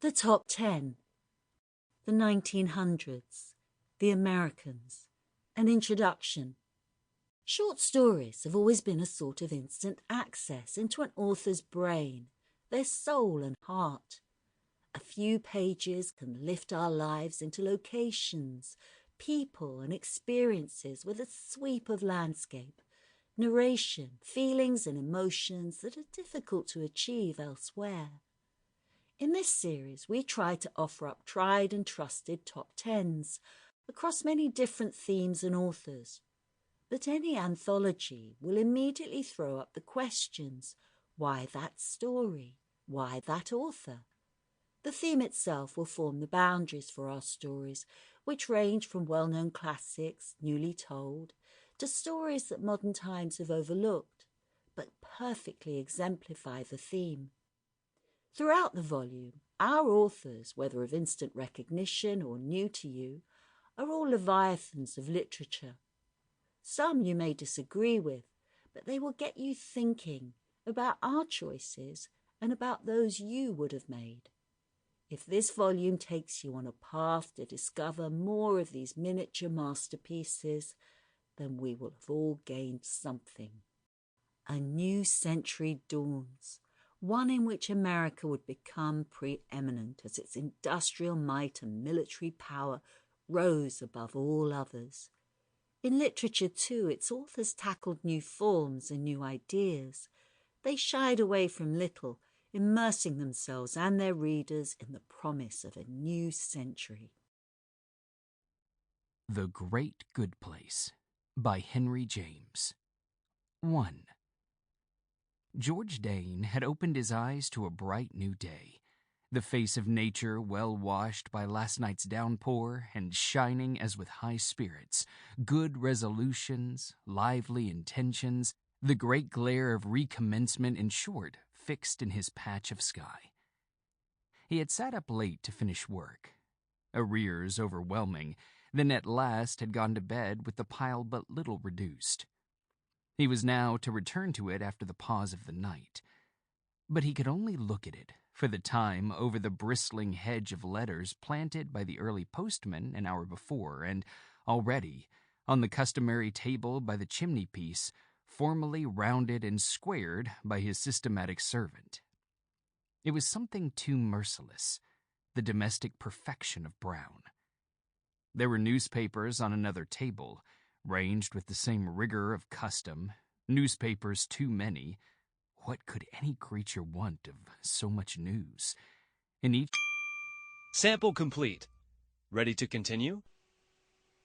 The Top 10, the 1900s, the Americans, an introduction. Short stories have always been a sort of instant access into an author's brain, their soul and heart. A few pages can lift our lives into locations, people and experiences with a sweep of landscape, narration, feelings and emotions that are difficult to achieve elsewhere. In this series, we try to offer up tried and trusted top tens across many different themes and authors. But any anthology will immediately throw up the questions: why that story? Why that author? The theme itself will form the boundaries for our stories, which range from well-known classics, newly told, to stories that modern times have overlooked, but perfectly exemplify the theme. Throughout the volume, our authors, whether of instant recognition or new to you, are all leviathans of literature. Some you may disagree with, but they will get you thinking about our choices and about those you would have made. If this volume takes you on a path to discover more of these miniature masterpieces, then we will have all gained something. A new century dawns, one in which America would become preeminent as its industrial might and military power rose above all others. In literature, too, its authors tackled new forms and new ideas. They shied away from little, immersing themselves and their readers in the promise of a new century. The Great Good Place by Henry James. 1. George Dane had opened his eyes to a bright new day, the face of nature well washed by last night's downpour and shining as with high spirits, good resolutions, lively intentions, the great glare of recommencement, in short, fixed in his patch of sky. He had sat up late to finish work, arrears overwhelming, then at last had gone to bed with the pile but little reduced. He was now to return to it after the pause of the night. But he could only look at it, for the time, over the bristling hedge of letters planted by the early postman an hour before, and already, on the customary table by the chimney-piece, formally rounded and squared by his systematic servant. It was something too merciless, the domestic perfection of Brown. There were newspapers on another table, ranged with the same rigor of custom, newspapers too many. What could any creature want of so much news? In each... Sample complete. Ready to continue?